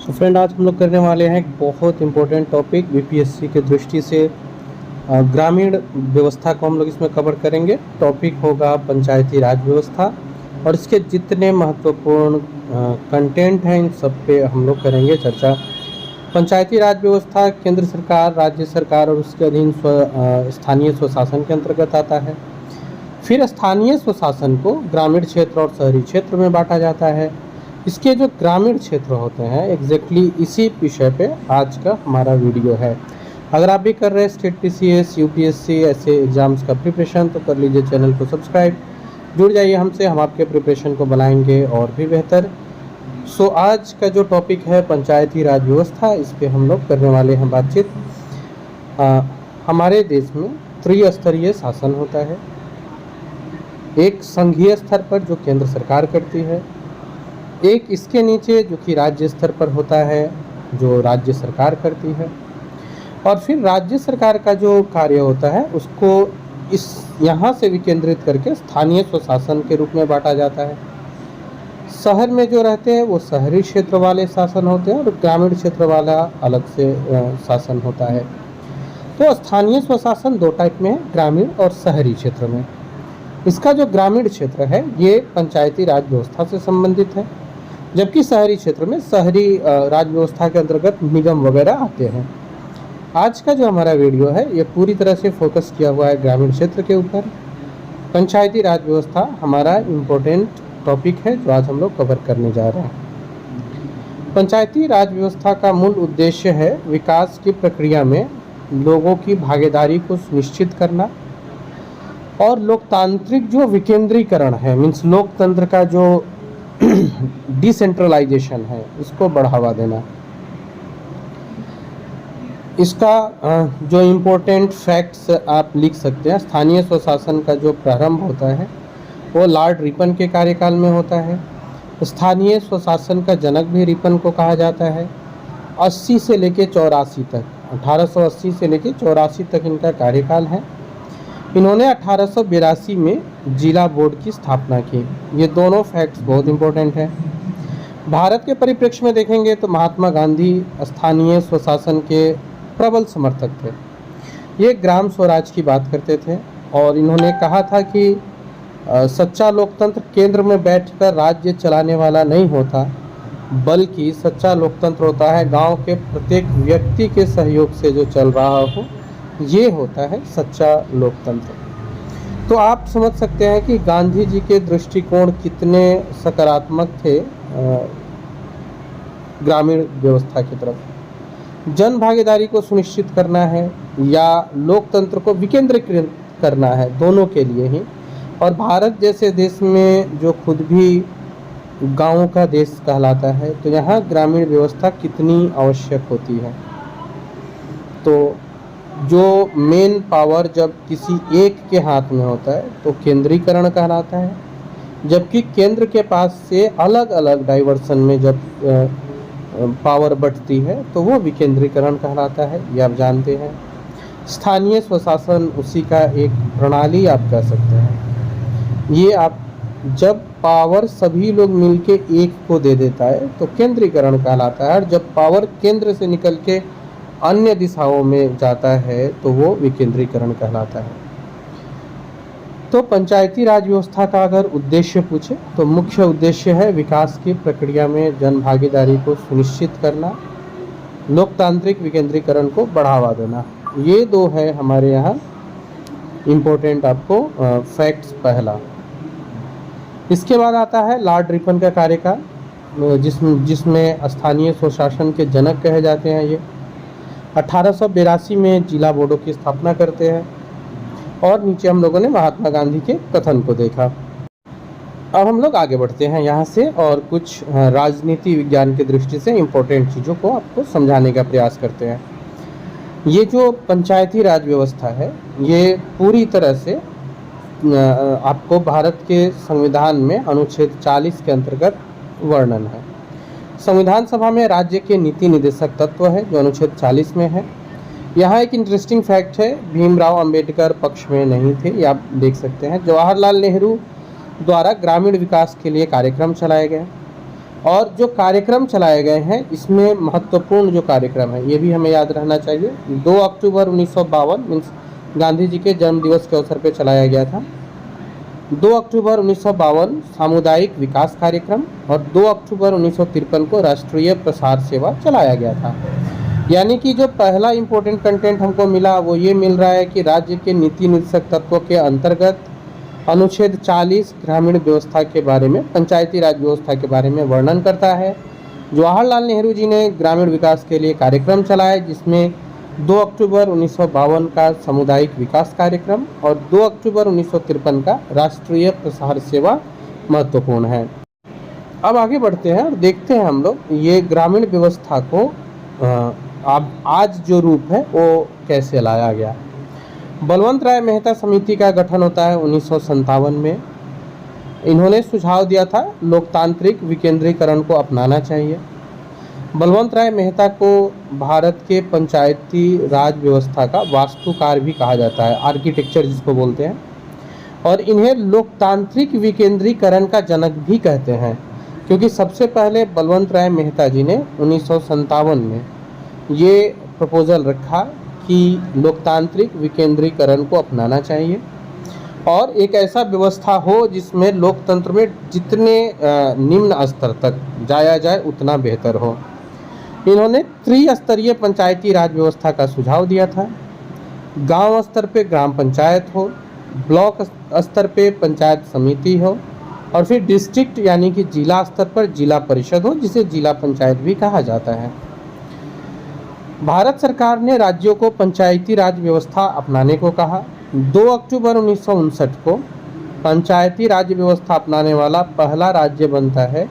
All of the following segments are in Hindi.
तो फ्रेंड, आज हम लोग करने वाले हैं एक बहुत इंपॉर्टेंट टॉपिक बीपीएससी के दृष्टि से। ग्रामीण व्यवस्था को हम लोग इसमें कवर करेंगे। टॉपिक होगा पंचायती राज व्यवस्था और इसके जितने महत्वपूर्ण कंटेंट हैं इन सब पे हम लोग करेंगे चर्चा। पंचायती राज व्यवस्था केंद्र सरकार, राज्य सरकार और उसके अधीन स्थानीय स्वशासन के अंतर्गत आता है। फिर स्थानीय स्वशासन को ग्रामीण क्षेत्र और शहरी क्षेत्र में बांटा जाता है। इसके जो ग्रामीण क्षेत्र होते हैं एग्जैक्टली इसी विषय पे आज का हमारा वीडियो है। अगर आप भी कर रहे हैं स्टेट पीसीएस, यूपीएससी ऐसे एग्जाम्स का प्रिपरेशन तो कर लीजिए चैनल को सब्सक्राइब, जुड़ जाइए हमसे, हम आपके प्रिपरेशन को बनाएंगे और भी बेहतर। सो आज का जो टॉपिक है पंचायती राज व्यवस्था, इस पर हम लोग करने वाले हैं बातचीत। हमारे देश में त्रिस्तरीय शासन होता है। एक संघीय स्तर पर जो केंद्र सरकार करती है, एक इसके नीचे जो कि राज्य स्तर पर होता है जो राज्य सरकार करती है, और फिर राज्य सरकार का जो कार्य होता है उसको इस यहाँ से विकेंद्रित करके स्थानीय स्वशासन के रूप में बांटा जाता है। शहर में जो रहते हैं वो शहरी क्षेत्र वाले शासन होते हैं और ग्रामीण क्षेत्र वाला अलग से शासन होता है। तो स्थानीय स्वशासन दो टाइप में है, ग्रामीण और शहरी क्षेत्र में। इसका जो ग्रामीण क्षेत्र है ये पंचायती राज व्यवस्था से संबंधित है, जबकि शहरी क्षेत्र में शहरी राज व्यवस्था के अंतर्गत निगम वगैरह आते हैं। आज का जो हमारा वीडियो है ये पूरी तरह से फोकस किया हुआ है ग्रामीण क्षेत्र के ऊपर। पंचायती राज व्यवस्था हमारा इम्पोर्टेंट टॉपिक है जो आज हम लोग कवर करने जा रहे हैं। पंचायती राज व्यवस्था का मूल उद्देश्य है विकास की प्रक्रिया में लोगों की भागीदारी को सुनिश्चित करना और लोकतांत्रिक जो विकेंद्रीकरण है, मीन्स लोकतंत्र का जो डिसेंट्रलाइजेशन है, इसको बढ़ावा देना। इसका जो इम्पोर्टेंट फैक्ट्स आप लिख सकते हैं, स्थानीय स्वशासन का जो प्रारंभ होता है वो लॉर्ड रिपन के कार्यकाल में होता है। स्थानीय स्वशासन का जनक भी रिपन को कहा जाता है। 80 से लेके 84 तक, 1880 से लेके 84 तक इनका कार्यकाल है। इन्होंने 1882 में जिला बोर्ड की स्थापना की। ये दोनों फैक्ट्स बहुत इंपॉर्टेंट हैं। भारत के परिप्रेक्ष्य में देखेंगे तो महात्मा गांधी स्थानीय स्वशासन के प्रबल समर्थक थे। ये ग्राम स्वराज की बात करते थे और इन्होंने कहा था कि सच्चा लोकतंत्र केंद्र में बैठकर राज्य चलाने वाला नहीं होता, बल्कि सच्चा लोकतंत्र होता है गांव के प्रत्येक व्यक्ति के सहयोग से जो चल रहा हो, ये होता है सच्चा लोकतंत्र। तो आप समझ सकते हैं कि गांधी जी के दृष्टिकोण कितने सकारात्मक थे ग्रामीण व्यवस्था की तरफ। जन भागीदारी को सुनिश्चित करना है या लोकतंत्र को विकेंद्रीकृत करना है, दोनों के लिए ही। और भारत जैसे देश में जो खुद भी गांवों का देश कहलाता है, तो यहाँ ग्रामीण व्यवस्था कितनी आवश्यक होती है। तो जो मेन पावर जब किसी एक के हाथ में होता है तो केंद्रीकरण कहलाता है, जबकि केंद्र के पास से अलग अलग डाइवर्सन में जब पावर बढ़ती है तो वो विकेंद्रीकरण कहलाता है। ये आप जानते हैं। स्थानीय स्वशासन उसी का एक प्रणाली आप कह सकते हैं। ये आप जब पावर सभी लोग मिलके एक को दे देता है तो केंद्रीकरण कहलाता है, और जब पावर केंद्र से निकल के अन्य दिशाओं में जाता है तो वो विकेंद्रीकरण कहलाता है। तो पंचायती राज व्यवस्था का अगर उद्देश्य पूछे तो मुख्य उद्देश्य है विकास की प्रक्रिया में जन भागीदारी को सुनिश्चित करना, लोकतांत्रिक विकेंद्रीकरण को बढ़ावा देना। ये दो है हमारे यहाँ इम्पोर्टेंट आपको फैक्ट्स। पहला, इसके बाद आता है लॉर्ड रिपन का कार्यकाल, जिसमें स्थानीय स्वशासन के जनक कहे जाते हैं। ये 1882 में जिला बोर्डों की स्थापना करते हैं। और नीचे हम लोगों ने महात्मा गांधी के कथन को देखा। अब हम लोग आगे बढ़ते हैं यहाँ से और कुछ राजनीति विज्ञान की दृष्टि से इम्पोर्टेंट चीज़ों को आपको समझाने का प्रयास करते हैं। ये जो पंचायती राज व्यवस्था है ये पूरी तरह से आपको भारत के संविधान में अनुच्छेद 40 के अंतर्गत वर्णन है। संविधान सभा में राज्य के नीति निदेशक तत्व है जो अनुच्छेद 40 में है। यहाँ एक इंटरेस्टिंग फैक्ट है, भीमराव अंबेडकर पक्ष में नहीं थे, ये आप देख सकते हैं। जवाहरलाल नेहरू द्वारा ग्रामीण विकास के लिए कार्यक्रम चलाए गए। और जो कार्यक्रम चलाए गए हैं इसमें महत्वपूर्ण जो कार्यक्रम है ये भी हमें याद रहना चाहिए। 2 अक्टूबर 1952 मीन्स गांधी जी के जन्म दिवस के अवसर पर चलाया गया था। 2 अक्टूबर 1952 सामुदायिक विकास कार्यक्रम और 2 अक्टूबर 1953 को राष्ट्रीय प्रसार सेवा चलाया गया था। यानी कि जो पहला इम्पोर्टेंट कंटेंट हमको मिला वो ये मिल रहा है कि राज्य के नीति निर्देशक तत्वों के अंतर्गत अनुच्छेद 40 ग्रामीण व्यवस्था के बारे में, पंचायती राज व्यवस्था के बारे में वर्णन करता है। जवाहरलाल नेहरू जी ने ग्रामीण विकास के लिए कार्यक्रम चलाए जिसमें 2 अक्टूबर 1952 का सामुदायिक विकास कार्यक्रम और 2 अक्टूबर 1953 का राष्ट्रीय प्रसार सेवा महत्वपूर्ण है। अब आगे बढ़ते हैं और देखते हैं हम लोग ये ग्रामीण व्यवस्था को अब आज जो रूप है वो कैसे लाया गया। बलवंत राय मेहता समिति का गठन होता है 1957 में। इन्होंने सुझाव दिया था लोकतांत्रिक विकेंद्रीकरण को अपनाना चाहिए। बलवंत राय मेहता को भारत के पंचायती राज व्यवस्था का वास्तुकार भी कहा जाता है, आर्किटेक्चर जिसको बोलते हैं, और इन्हें लोकतांत्रिक विकेंद्रीकरण का जनक भी कहते हैं क्योंकि सबसे पहले बलवंत राय मेहता जी ने 1957 में ये प्रपोजल रखा कि लोकतांत्रिक विकेंद्रीकरण को अपनाना चाहिए और एक ऐसा व्यवस्था हो जिसमें लोकतंत्र में जितने निम्न स्तर तक जाया जाए उतना बेहतर हो। इन्होंने त्रिस्तरीय पंचायती राज व्यवस्था का सुझाव दिया था। गांव स्तर पे ग्राम पंचायत हो, ब्लॉक स्तर पे पंचायत समिति हो और फिर डिस्ट्रिक्ट यानी कि जिला स्तर पर जिला परिषद हो जिसे जिला पंचायत भी कहा जाता है। भारत सरकार ने राज्यों को पंचायती राज व्यवस्था अपनाने को कहा। 2 अक्टूबर 1959 को पंचायती राज व्यवस्था अपनाने वाला पहला राज्य बनता है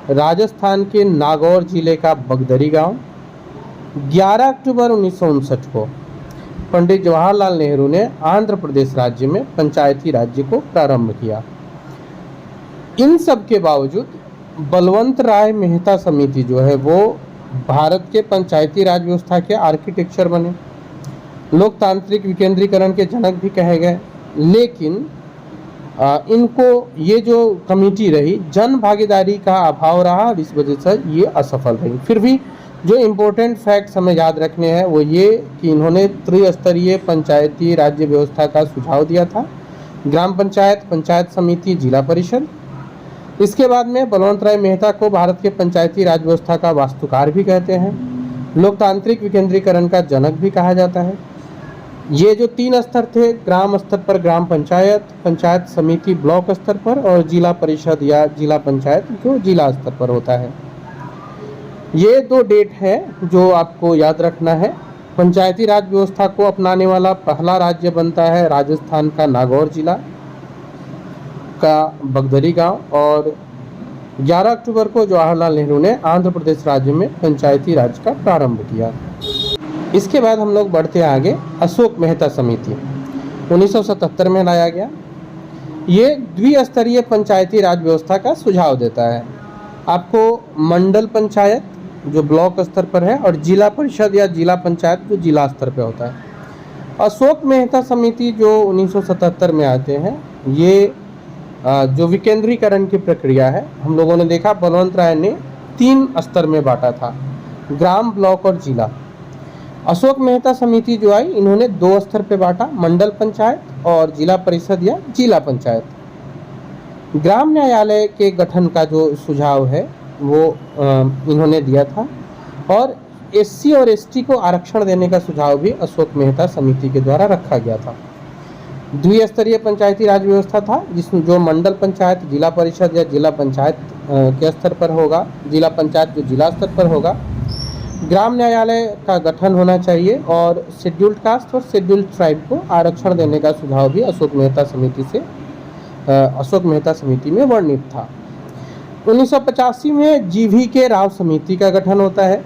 राजस्थान के नागौर जिले का बगदरी गांव। 11 अक्टूबर 1959 को पंडित जवाहरलाल नेहरू ने आंध्र प्रदेश राज्य में पंचायती राज्य को प्रारंभ किया। इन सब के बावजूद बलवंत राय मेहता समिति जो है वो भारत के पंचायती राज व्यवस्था के आर्किटेक्चर बने, लोकतांत्रिक विकेंद्रीकरण के जनक भी कहे गए, लेकिन इनको ये जो कमेटी रही जन भागीदारी का अभाव रहा और इस वजह से ये असफल रही। फिर भी जो इम्पोर्टेंट फैक्ट्स हमें याद रखने हैं वो ये कि इन्होंने त्रिस्तरीय पंचायती राज्य व्यवस्था का सुझाव दिया था, ग्राम पंचायत, पंचायत समिति, जिला परिषद। इसके बाद में बलवंत राय मेहता को भारत के पंचायती राज व्यवस्था का वास्तुकार भी कहते हैं, लोकतांत्रिक विकेंद्रीकरण का जनक भी कहा जाता है। ये जो 3 स्तर थे, ग्राम स्तर पर ग्राम पंचायत, पंचायत समिति ब्लॉक स्तर पर और जिला परिषद या जिला पंचायत जो जिला स्तर पर होता है। ये 2 डेट है जो आपको याद रखना है। पंचायती राज व्यवस्था को अपनाने वाला पहला राज्य बनता है राजस्थान का नागौर जिला का बगदरी गांव और 11 अक्टूबर को जवाहरलाल नेहरू ने आंध्र प्रदेश राज्य में पंचायती राज का प्रारंभ किया। इसके बाद हम लोग बढ़ते आगे। अशोक मेहता समिति 1977 में लाया गया। ये द्विस्तरीय पंचायती राज व्यवस्था का सुझाव देता है। आपको मंडल पंचायत जो ब्लॉक स्तर पर है और जिला परिषद या जिला पंचायत जो जिला स्तर पर होता है। अशोक मेहता समिति जो 1977 में आते हैं, ये जो विकेंद्रीकरण की प्रक्रिया है हम लोगों ने देखा बलवंत राय ने 3 स्तर में बांटा था, ग्राम, ब्लॉक और जिला। अशोक मेहता समिति जो आई इन्होंने 2 स्तर पे बांटा, मंडल पंचायत और जिला परिषद या जिला पंचायत। ग्राम न्यायालय के गठन का जो सुझाव है वो इन्होंने दिया था और एससी और एसटी को आरक्षण देने का सुझाव भी अशोक मेहता समिति के द्वारा रखा गया था। द्विस्तरीय पंचायती राज व्यवस्था था जिसमें जो मंडल पंचायत, जिला परिषद या जिला पंचायत के स्तर पर होगा, जिला पंचायत जो जिला स्तर पर होगा। ग्राम न्यायालय का गठन होना चाहिए और शेड्यूल्ड कास्ट और शेड्यूल्ड ट्राइब को आरक्षण देने का सुझाव भी अशोक मेहता समिति में वर्णित था। 1985 में जीवी के राव समिति का गठन होता है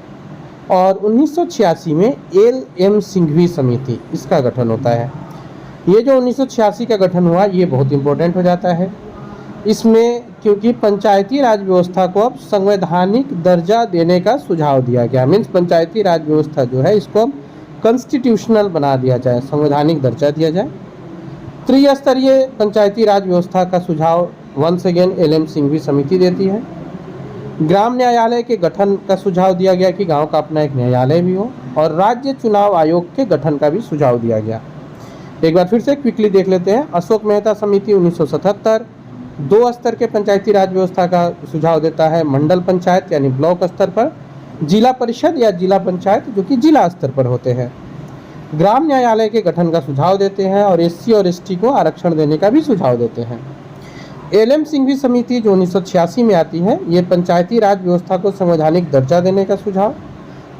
और 1986 में एल.एम. सिंघवी समिति इसका गठन होता है। ये जो 1986 का गठन हुआ ये बहुत इम्पोर्टेंट हो जाता है इसमें, क्योंकि पंचायती राज व्यवस्था को अब संवैधानिक दर्जा देने का सुझाव दिया गया। मीन्स पंचायती राज व्यवस्था जो है इसको अब कॉन्स्टिट्यूशनल बना दिया जाए, संवैधानिक दर्जा दिया जाए। त्रिस्तरीय पंचायती राज व्यवस्था का सुझाव वंस अगेन एल.एम. सिंघवी समिति देती है। ग्राम न्यायालय के गठन का सुझाव दिया गया कि गांव का अपना एक न्यायालय भी हो, और राज्य चुनाव आयोग के गठन का भी सुझाव दिया गया। एक बार फिर से क्विकली देख लेते हैं। अशोक मेहता समिति 1977 2 स्तर के पंचायती राज व्यवस्था का सुझाव देता है, मंडल पंचायत यानी ब्लॉक स्तर पर, जिला परिषद या जिला पंचायत जो कि जिला स्तर पर होते हैं। ग्राम न्यायालय के गठन का सुझाव देते हैं और एससी और एसटी को आरक्षण देने का भी सुझाव देते हैं। एलएम सिंघवी समिति जो 1986 में आती है, ये पंचायती राज व्यवस्था को संवैधानिक दर्जा देने का सुझाव,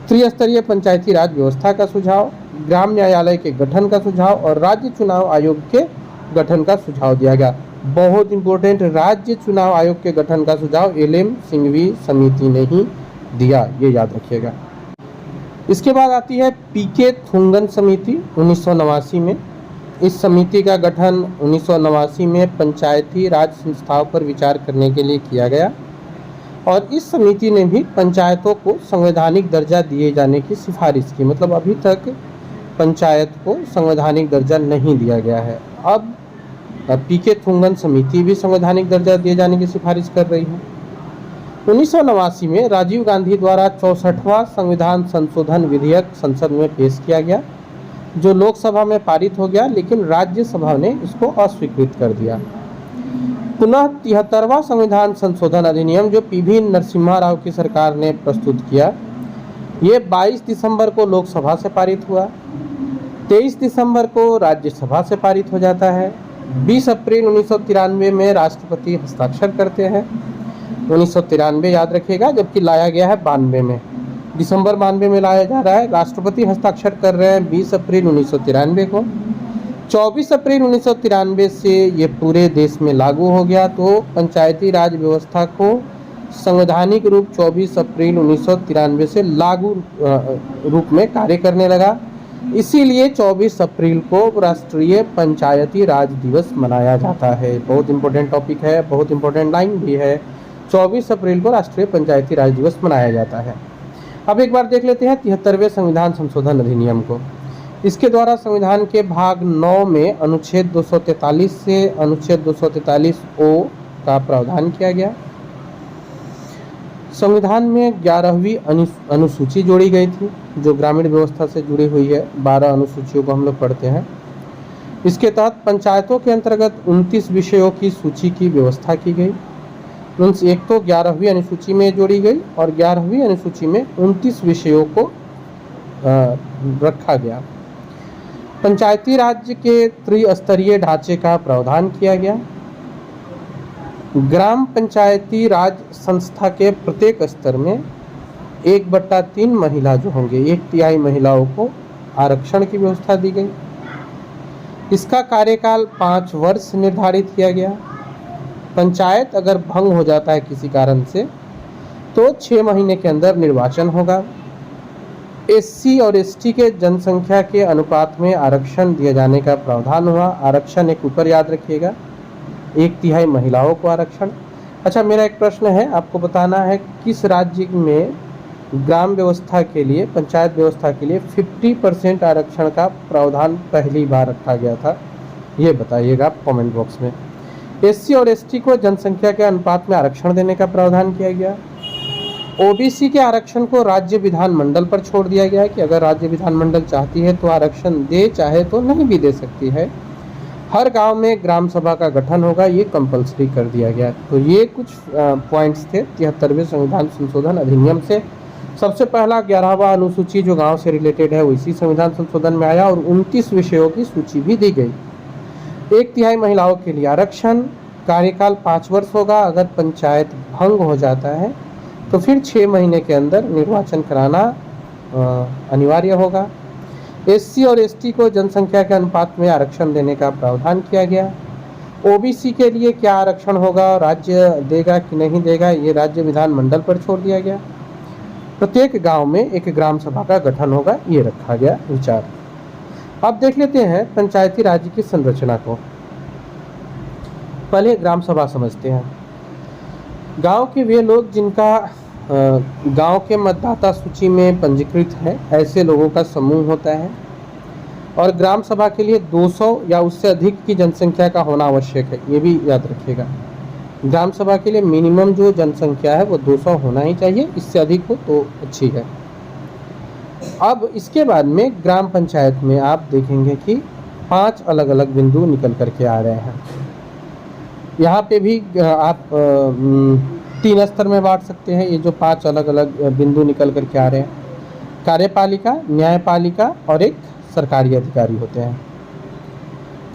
त्रिस्तरीय पंचायती राज व्यवस्था का सुझाव, ग्राम न्यायालय के गठन का सुझाव और राज्य चुनाव आयोग के गठन का सुझाव दिया गया। बहुत इंपॉर्टेंट, राज्य चुनाव आयोग के गठन का सुझाव एलएम सिंघवी समिति ने ही दिया, ये याद रखिएगा। इसके बाद आती है पीके थुंगन समिति 1989 में। इस समिति का गठन 1989 में पंचायती राज संस्थाओं पर विचार करने के लिए किया गया और इस समिति ने भी पंचायतों को संवैधानिक दर्जा दिए जाने की सिफारिश की। मतलब अभी तक पंचायत को संवैधानिक दर्जा नहीं दिया गया है। अब पीके थुंगन समिति भी संवैधानिक दर्जा दिए जाने की सिफारिश कर रही है। 1989 में राजीव गांधी द्वारा 64वां संविधान संशोधन विधेयक संसद में पेश किया गया, जो लोकसभा में पारित हो गया, लेकिन राज्यसभा ने इसको अस्वीकृत कर दिया। पुनः 73वां संविधान संशोधन अधिनियम जो पीवी नरसिम्हा राव की सरकार ने प्रस्तुत किया, ये 22 दिसंबर को लोकसभा से पारित हुआ, 23 दिसंबर को राज्यसभा से पारित हो जाता है। 20 अप्रैल 1993 में राष्ट्रपति हस्ताक्षर करते हैं, 1993 याद रखिएगा, जबकि लाया गया है 92 में, दिसंबर 92 में लाया जा रहा है। राष्ट्रपति हस्ताक्षर कर रहे हैं 20 अप्रैल 1993 को। 24 अप्रैल 1993 से ये पूरे देश में लागू हो गया, तो पंचायती राज व्यवस्था को संवैधानिक रूप 24 अप्रैल 1993 से लागू रूप में कार्य करने लगा। इसीलिए 24 अप्रैल को राष्ट्रीय पंचायती राज दिवस मनाया जाता है। बहुत इंपॉर्टेंट टॉपिक है, बहुत इंपॉर्टेंट लाइन भी है। 24 अप्रैल को राष्ट्रीय पंचायती राज दिवस मनाया जाता है। अब एक बार देख लेते हैं 73वें संविधान संशोधन अधिनियम को। इसके द्वारा संविधान के भाग 9 में अनुच्छेद 243 से अनुच्छेद 243 ओ का प्रावधान किया गया। संविधान में 11वीं अनुसूची जोड़ी गई थी, जो ग्रामीण व्यवस्था से जुड़ी हुई है। 12 अनुसूचियों को हम लोग पढ़ते हैं। इसके तहत पंचायतों के अंतर्गत 29 विषयों की सूची की व्यवस्था की गई। एक तो 11वीं अनुसूची में जोड़ी गई और 11वीं अनुसूची में 29 विषयों को रखा गया। पंचायती राज्य के त्रिस्तरीय ढांचे का प्रावधान किया गया। ग्राम पंचायती राज संस्था के प्रत्येक स्तर में 1/3 महिला जो होंगे, 1/3 महिलाओं को आरक्षण की व्यवस्था दी गई। इसका कार्यकाल 5 वर्ष निर्धारित किया गया। पंचायत अगर भंग हो जाता है किसी कारण से तो 6 महीने के अंदर निर्वाचन होगा। एससी और एसटी के जनसंख्या के अनुपात में आरक्षण दिए जाने का प्रावधान हुआ। आरक्षण एक ऊपर याद रखिएगा, 1/3 महिलाओं को आरक्षण। अच्छा, मेरा एक प्रश्न है, आपको बताना है किस राज्य में ग्राम व्यवस्था के लिए, पंचायत व्यवस्था के लिए 50% आरक्षण का प्रावधान पहली बार रखा गया था, ये बताइएगा कमेंट बॉक्स में। एससी और एसटी को जनसंख्या के अनुपात में आरक्षण देने का प्रावधान किया गया। ओबीसी के आरक्षण को राज्य विधानमंडल पर छोड़ दिया गया है कि अगर राज्य विधानमंडल चाहती है तो आरक्षण दे, चाहे तो नहीं भी दे सकती है। हर गांव में ग्राम सभा का गठन होगा, ये कंपलसरी कर दिया गया। तो ये कुछ पॉइंट्स थे 73वें संविधान संशोधन अधिनियम से। सबसे पहला 11वां अनुसूची जो गांव से रिलेटेड है वो इसी संविधान संशोधन में आया और 29 विषयों की सूची भी दी गई। 1/3 महिलाओं के लिए आरक्षण, कार्यकाल 5 वर्ष होगा। अगर पंचायत भंग हो जाता है तो फिर 6 महीने के अंदर निर्वाचन कराना अनिवार्य होगा। एससी और एसटी को जनसंख्या के अनुपात में आरक्षण देने का प्रावधान किया गया। ओबीसी के लिए क्या आरक्षण होगा, राज्य देगा कि नहीं देगा, ये राज्य विधानमंडल पर छोड़ दिया गया। प्रत्येक गांव में एक ग्राम सभा का गठन होगा, ये रखा गया विचार। अब देख लेते हैं पंचायती राज की संरचना को। पहले ग्राम सभा समझते हैं। गांव के वे लोग जिनका गांव के मतदाता सूची में पंजीकृत है, ऐसे लोगों का समूह होता है और ग्राम सभा के लिए 200 या उससे अधिक की जनसंख्या का होना आवश्यक है, ये भी याद रखिएगा। ग्राम सभा के लिए मिनिमम जो जनसंख्या है वो 200 होना ही चाहिए, इससे अधिक हो तो अच्छी है। अब इसके बाद में ग्राम पंचायत में आप देखेंगे कि 5 अलग अलग बिंदु निकल करके आ रहे हैं। यहाँ पे भी आप 3 स्तर में बांट सकते हैं। ये जो 5 अलग अलग बिंदु निकल करके आ रहे हैं, कार्यपालिका, न्यायपालिका और एक सरकारी अधिकारी होते हैं।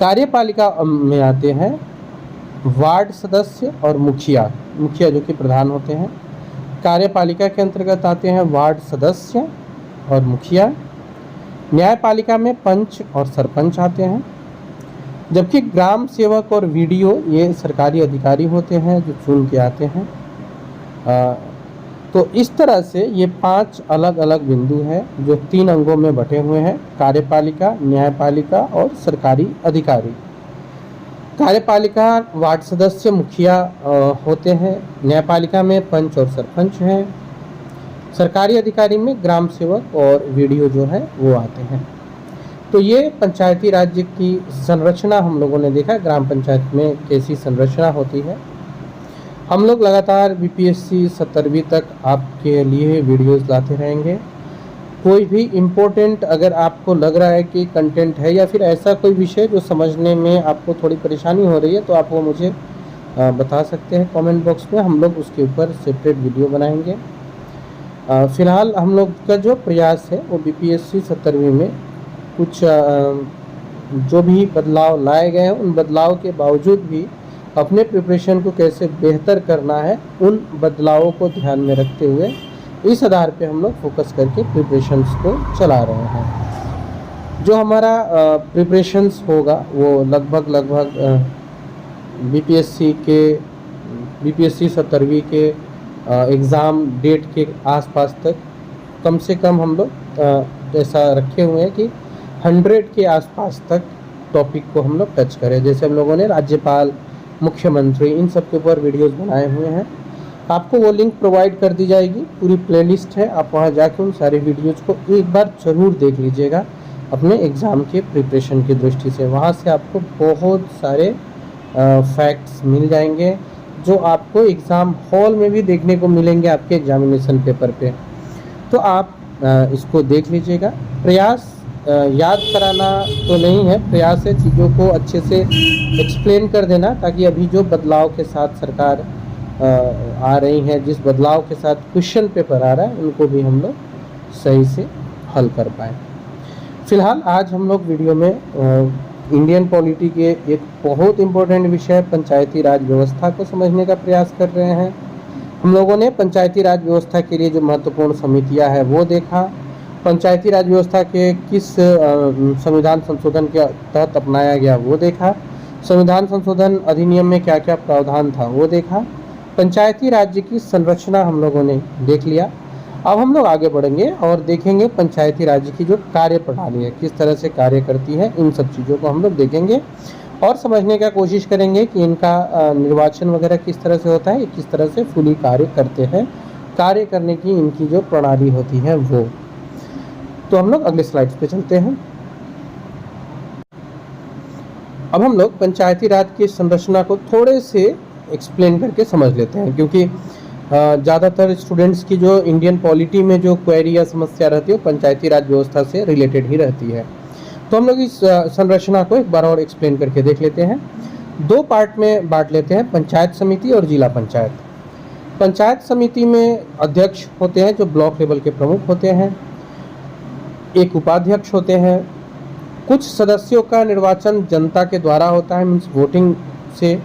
कार्यपालिका में आते हैं वार्ड सदस्य और मुखिया जो कि प्रधान होते हैं। कार्यपालिका के अंतर्गत आते हैं वार्ड सदस्य और मुखिया। न्यायपालिका में पंच और सरपंच आते हैं, जबकि ग्राम सेवक और वीडियो ये सरकारी अधिकारी होते हैं जो चुन के आते हैं। तो इस तरह से ये 5 अलग अलग बिंदु हैं जो 3 अंगों में बटे हुए हैं, कार्यपालिका, न्यायपालिका और सरकारी अधिकारी। कार्यपालिका वार्ड सदस्य मुखिया होते हैं, न्यायपालिका में पंच और सरपंच हैं, सरकारी अधिकारी में ग्राम सेवक और वीडियो जो है वो आते हैं। तो ये पंचायती राज्य की संरचना हम लोगों ने देखा, ग्राम पंचायत में कैसी संरचना होती है। हम लोग लगातार बीपीएससी 17वीं तक आपके लिए वीडियोस लाते रहेंगे। कोई भी इम्पोर्टेंट अगर आपको लग रहा है कि कंटेंट है या फिर ऐसा कोई विषय जो समझने में आपको थोड़ी परेशानी हो रही है, तो आप वो मुझे बता सकते हैं कमेंट बॉक्स में, हम लोग उसके ऊपर सेपरेट वीडियो बनाएंगे। फ़िलहाल हम लोग का जो प्रयास है वो बीपीएससी 17वीं में कुछ जो भी बदलाव लाए गए हैं, उन बदलाव के बावजूद भी अपने प्रिपरेशन को कैसे बेहतर करना है, उन बदलावों को ध्यान में रखते हुए इस आधार पे हम लोग फोकस करके प्रिपरेशंस को चला रहे हैं। जो हमारा प्रिपरेशंस होगा वो लगभग बीपीएससी 17वीं के एग्ज़ाम डेट के आसपास तक कम से कम हम लोग ऐसा रखे हुए हैं कि 100 के आसपास तक टॉपिक को हम लोग टच करें। जैसे हम लोगों ने राज्यपाल, मुख्यमंत्री, इन सब के ऊपर वीडियोस बनाए हुए हैं। आपको वो लिंक प्रोवाइड कर दी जाएगी, पूरी प्लेलिस्ट है, आप वहाँ जाके उन सारे वीडियोस को एक बार ज़रूर देख लीजिएगा अपने एग्ज़ाम के प्रिपरेशन की दृष्टि से। वहाँ से आपको बहुत सारे फैक्ट्स मिल जाएंगे जो आपको एग्ज़ाम हॉल में भी देखने को मिलेंगे आपके एग्जामिनेशन पेपर पे। तो आप इसको देख लीजिएगा। प्रयास याद कराना तो नहीं है, प्रयास है चीज़ों को अच्छे से एक्सप्लेन कर देना, ताकि अभी जो बदलाव के साथ सरकार आ रही है, जिस बदलाव के साथ क्वेश्चन पेपर आ रहा है, उनको भी हम लोग सही से हल कर पाएँ। फ़िलहाल आज हम लोग वीडियो में इंडियन पॉलिटी के एक बहुत इम्पोर्टेंट विषय पंचायती राज व्यवस्था को समझने का प्रयास कर रहे हैं। हम लोगों ने पंचायती राज व्यवस्था के लिए जो महत्वपूर्ण समितियां हैं वो देखा, पंचायती राज व्यवस्था के किस संविधान संशोधन के तहत अपनाया गया वो देखा, संविधान संशोधन अधिनियम में क्या क्या प्रावधान था वो देखा, पंचायती राज्य की संरचना हम लोगों ने देख लिया। अब हम लोग आगे बढ़ेंगे और देखेंगे पंचायती राज्य की जो कार्य प्रणाली है किस तरह से कार्य करती है। इन सब चीज़ों को हम लोग देखेंगे और समझने का कोशिश करेंगे कि इनका निर्वाचन वगैरह किस तरह से होता है, किस तरह से फुली कार्य करते हैं, कार्य करने की इनकी जो प्रणाली होती है वो। तो हम लोग अगले स्लाइड्स पे चलते हैं। अब हम लोग पंचायती राज की संरचना को थोड़े से एक्सप्लेन करके समझ लेते हैं, क्योंकि ज़्यादातर स्टूडेंट्स की जो इंडियन पॉलिटी में जो क्वेरी या समस्या रहती है वो पंचायती राज व्यवस्था से रिलेटेड ही रहती है। तो हम लोग इस संरचना को एक बार और एक्सप्लेन करके देख लेते हैं। 2 पार्ट में बांट लेते हैं, पंचायत समिति और जिला पंचायत। पंचायत समिति में अध्यक्ष होते हैं जो ब्लॉक लेवल के प्रमुख होते हैं, एक उपाध्यक्ष होते हैं, कुछ सदस्यों का निर्वाचन जनता के द्वारा होता है, मीन्स वोटिंग से,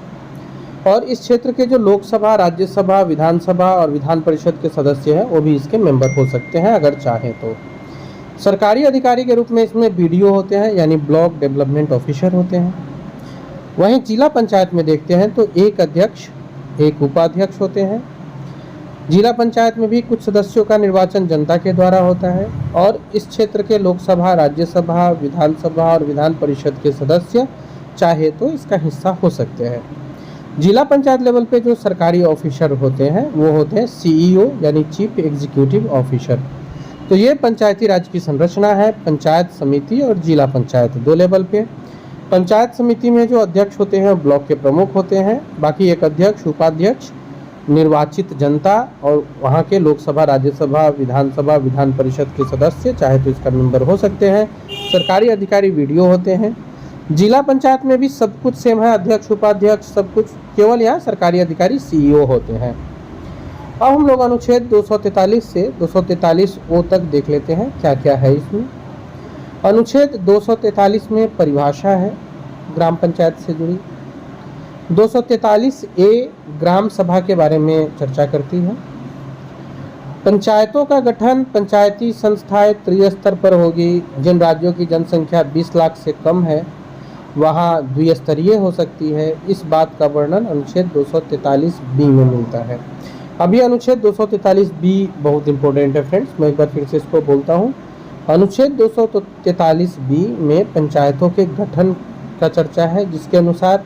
और इस क्षेत्र के जो लोकसभा, राज्यसभा, विधानसभा और विधान परिषद के सदस्य हैं वो भी इसके मेंबर हो सकते हैं अगर चाहें तो। सरकारी अधिकारी के रूप में इसमें बीडीओ होते हैं, यानी ब्लॉक डेवलपमेंट ऑफिसर होते हैं। वहीं जिला पंचायत में देखते हैं तो एक अध्यक्ष, एक उपाध्यक्ष होते हैं। जिला पंचायत में भी कुछ सदस्यों का निर्वाचन जनता के द्वारा होता है और इस क्षेत्र के लोकसभा, राज्यसभा, विधानसभा और विधान परिषद के सदस्य चाहे तो इसका हिस्सा हो सकते हैं। जिला पंचायत लेवल पे जो सरकारी ऑफिसर होते हैं वो होते हैं सीईओ, यानी चीफ एग्जीक्यूटिव ऑफिसर। तो ये पंचायती राज की संरचना है, पंचायत समिति और जिला पंचायत 2 लेवल पे। पंचायत समिति में जो अध्यक्ष होते हैं ब्लॉक के प्रमुख होते हैं, बाकी एक अध्यक्ष, उपाध्यक्ष, निर्वाचित जनता और वहाँ के लोकसभा, राज्यसभा, विधानसभा, विधान परिषद के सदस्य, चाहे तो इसका मेंबर हो सकते हैं, सरकारी अधिकारी वीडियो होते हैं। जिला पंचायत में भी सब कुछ सेम है, अध्यक्ष, उपाध्यक्ष सब कुछ, केवल यहाँ सरकारी अधिकारी सीईओ होते हैं। अब हम लोग अनुच्छेद 243 से 243 तक देख लेते हैं क्या क्या है इसमें। अनुच्छेद 243 में परिभाषा है ग्राम पंचायत से जुड़ी। 243 ग्राम सभा के बारे में चर्चा करती है। पंचायतों का गठन, पंचायती संस्थाएं त्रिस्तर पर होगी। जिन राज्यों की जनसंख्या 20 लाख से कम है वहाँ द्विस्तरीय हो सकती है। इस बात का वर्णन अनुच्छेद 243 में मिलता है। अभी अनुच्छेद 243 बहुत इंपॉर्टेंट है फ्रेंड्स, मैं एक बार फिर से इसको बोलता हूँ। अनुच्छेद 243 में पंचायतों के गठन का चर्चा है, जिसके अनुसार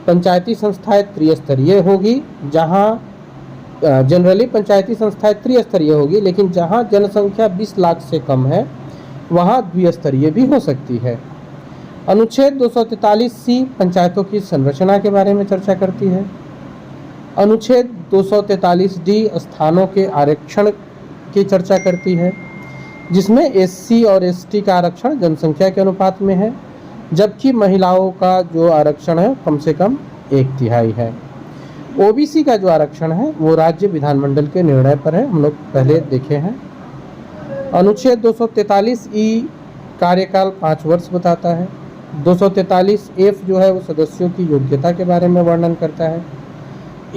पंचायती संस्थाएं त्रिस्तरीय होगी। जहाँ जनरली पंचायती संस्थाएं त्रिस्तरीय होगी, लेकिन जहाँ जनसंख्या 20 लाख से कम है वहाँ द्विस्तरीय भी हो सकती है। अनुच्छेद 243 पंचायतों की संरचना के बारे में चर्चा करती है। अनुच्छेद 243 स्थानों के आरक्षण की चर्चा करती है, जिसमें एससी और एसटी का आरक्षण जनसंख्या के अनुपात में है, जबकि महिलाओं का जो आरक्षण है कम से कम 1/3 है। ओबीसी का जो आरक्षण है वो राज्य विधानमंडल के निर्णय पर है, हम लोग पहले देखे हैं। अनुच्छेद 243 कार्यकाल 5 वर्ष बताता है। 243 जो है वो सदस्यों की योग्यता के बारे में वर्णन करता है।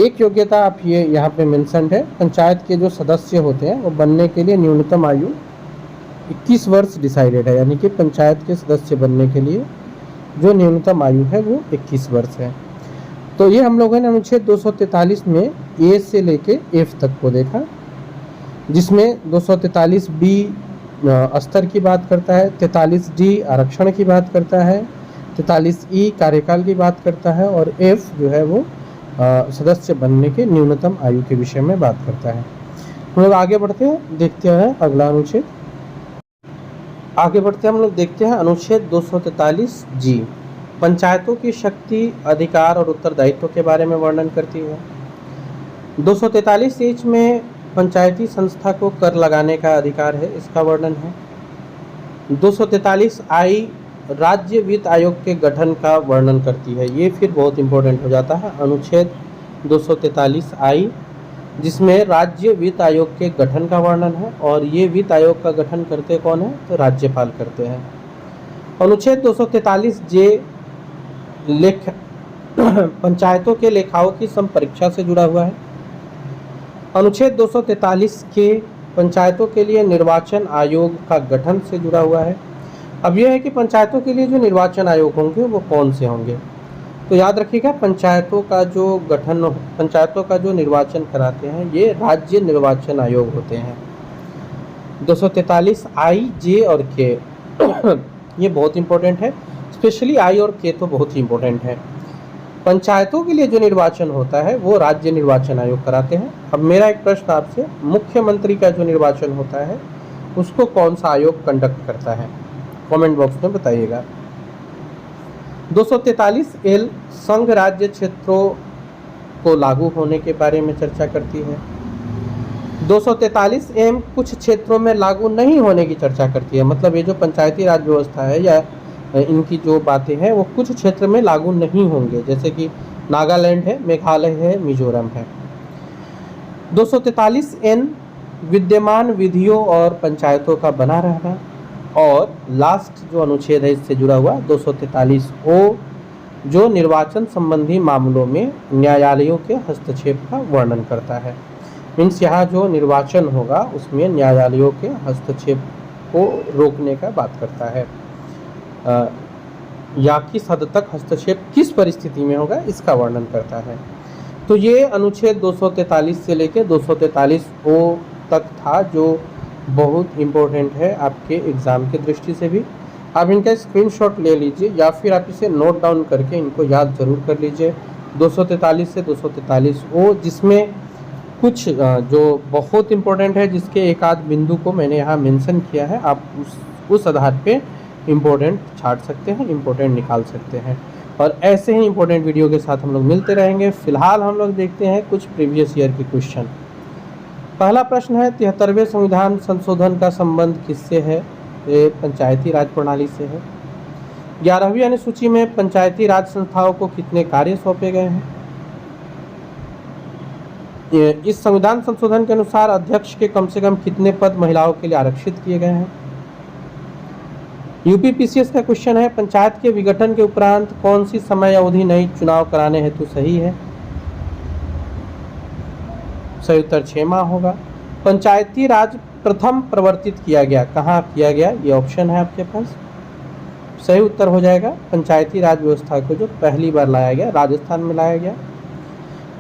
एक योग्यता आप ये यहाँ पे मेंशन्ड है, पंचायत के जो सदस्य होते हैं वो बनने के लिए न्यूनतम आयु 21 वर्ष डिसाइडेड है, यानी कि पंचायत के सदस्य बनने के लिए जो न्यूनतम आयु है वो 21 वर्ष है। तो ये हम लोगों ने अनुच्छेद 243 में ए से लेके एफ तक को देखा, जिसमें 243 स्तर की बात करता है, 43 आरक्षण की बात करता है, 43 कार्यकाल की बात करता है और एफ जो है वो सदस्य बनने के न्यूनतम आयु के विषय में बात करता है। हम लोग आगे बढ़ते हैं, देखते हैं अगला अनुच्छेद। आगे बढ़ते हैं हम लोग देखते हैं अनुच्छेद 243 पंचायतों की शक्ति, अधिकार और उत्तरदायित्व के बारे में वर्णन करती है। 243 में पंचायती संस्था को कर लगाने का अधिकार है, इसका वर्णन है। 243 राज्य वित्त आयोग के गठन का वर्णन करती है। ये फिर बहुत इंपॉर्टेंट हो जाता है अनुच्छेद 243 जिसमें राज्य वित्त आयोग के गठन का वर्णन है, और ये वित्त आयोग का गठन करते कौन है, तो राज्यपाल करते हैं। अनुच्छेद 243 पंचायतों के लेखाओं की संपरीक्षा से जुड़ा हुआ है। अनुच्छेद 243 पंचायतों के लिए निर्वाचन आयोग का गठन से जुड़ा हुआ है। अब यह है कि पंचायतों के लिए जो निर्वाचन आयोग होंगे वो कौन से होंगे, तो याद रखिएगा पंचायतों का जो गठन, पंचायतों का जो निर्वाचन कराते हैं ये राज्य निर्वाचन आयोग होते हैं। 243 जे और के ये बहुत इंपॉर्टेंट है, स्पेशली आई और के तो बहुत ही इंपॉर्टेंट है। पंचायतों के लिए जो निर्वाचन होता है वो राज्य निर्वाचन आयोग कराते हैं। अब मेरा एक प्रश्न आपसे, मुख्यमंत्री का जो निर्वाचन होता है उसको कौन सा आयोग कंडक्ट करता है, कमेंट बॉक्स में बताइएगा। 243 संघ राज्य क्षेत्रों को लागू होने के बारे में चर्चा करती है। 243 कुछ क्षेत्रों में लागू नहीं होने की चर्चा करती है, मतलब ये जो पंचायती राज व्यवस्था है या इनकी जो बातें हैं वो कुछ क्षेत्र में लागू नहीं होंगे, जैसे कि नागालैंड है, मेघालय है, मिजोरम है। 243 विद्यमान विधियों और पंचायतों का बना रहना, और लास्ट जो अनुच्छेद है इससे जुड़ा हुआ 243 जो निर्वाचन संबंधी मामलों में न्यायालयों के हस्तक्षेप का वर्णन करता है। मीन्स यहाँ जो निर्वाचन होगा उसमें न्यायालयों के हस्तक्षेप को रोकने का बात करता है, या किस हद तक हस्तक्षेप किस परिस्थिति में होगा इसका वर्णन करता है। तो ये अनुच्छेद 243 से लेकर 243 तक था, जो बहुत इम्पोर्टेंट है आपके एग्ज़ाम की दृष्टि से भी। आप इनका स्क्रीनशॉट ले लीजिए या फिर आप इसे नोट डाउन करके इनको याद ज़रूर कर लीजिए। 243 से 243 जिसमें कुछ जो बहुत इम्पोर्टेंट है, जिसके एक आध बिंदु को मैंने यहाँ मेंशन किया है, आप उस आधार पे इम्पोर्टेंट छाट सकते हैं, इम्पोर्टेंट निकाल सकते हैं। और ऐसे ही इम्पोर्टेंट वीडियो के साथ हम लोग मिलते रहेंगे। फिलहाल हम लोग देखते हैं कुछ प्रीवियस ईयर के क्वेश्चन। पहला प्रश्न है 73वें संविधान संशोधन का संबंध किससे है? ये पंचायती राज प्रणाली से है। 11वीं अनुसूची में पंचायती राज संस्थाओं को कितने कार्य सौंपे गए हैं? इस संविधान संशोधन के अनुसार अध्यक्ष के कम से कम कितने पद महिलाओं के लिए आरक्षित किए गए हैं? यूपीपीसीएस का क्वेश्चन है पंचायत के विघटन के उपरांत कौन सी समय अवधि नई चुनाव कराने हेतु सही है? सही उत्तर 6 माह होगा। पंचायती राज प्रथम प्रवर्तित किया गया, कहाँ किया गया? ये ऑप्शन है आपके पास। सही उत्तर हो जाएगा पंचायती राज व्यवस्था को जो पहली बार लाया गया, राजस्थान में लाया गया।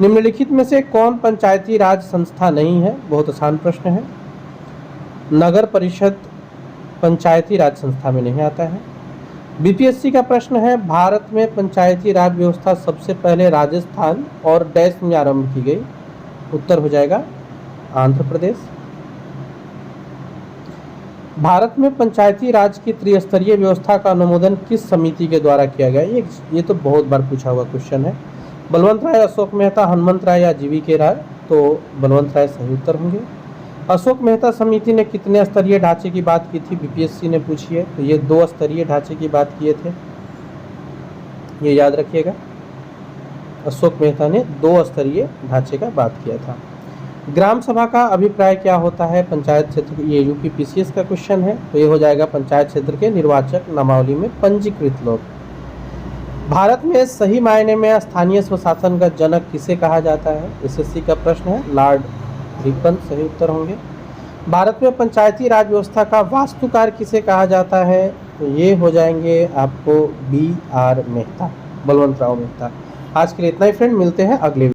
निम्नलिखित में से कौन पंचायती राज संस्था नहीं है? बहुत आसान प्रश्न है। नगर परिषद पंचायती राज संस्था में नहीं आता है। बीपीएससी का प्रश्न है भारत में पंचायती राज व्यवस्था सबसे पहले राजस्थान और डैश में आरंभ की गई। उत्तर हो जाएगा आंध्र प्रदेश। भारत में पंचायती राज की त्रिस्तरीय व्यवस्था का अनुमोदन किस समिति के द्वारा किया गया? ये तो बहुत बार पूछा हुआ क्वेश्चन है। बलवंत राय, अशोक मेहता, हनुमंत राय या जीवी के राय? तो बलवंत राय सही उत्तर होंगे। अशोक मेहता समिति ने कितने स्तरीय ढांचे की बात की थी? बीपीएससी ने पूछी है, तो ये 2 स्तरीय ढांचे की बात किए थे, ये याद रखिएगा। अशोक मेहता ने 2 स्तरीय ढांचे का बात किया था। ग्राम सभा का अभिप्राय क्या होता है पंचायत क्षेत्र? ये यूपीपीसीएस का क्वेश्चन है, तो ये हो जाएगा पंचायत क्षेत्र के निर्वाचक नामावली में पंजीकृत लोग। भारत में सही मायने में स्थानीय स्वशासन का जनक किसे कहा जाता है? एसएससी का प्रश्न है, लॉर्ड रिपन सही उत्तर होंगे। भारत में पंचायती राज व्यवस्था का वास्तुकार किसे कहा जाता है? तो ये हो जाएंगे आपको BR मेहता, बलवंत राव मेहता। आज के लिए इतना ही फ्रेंड, मिलते हैं अगले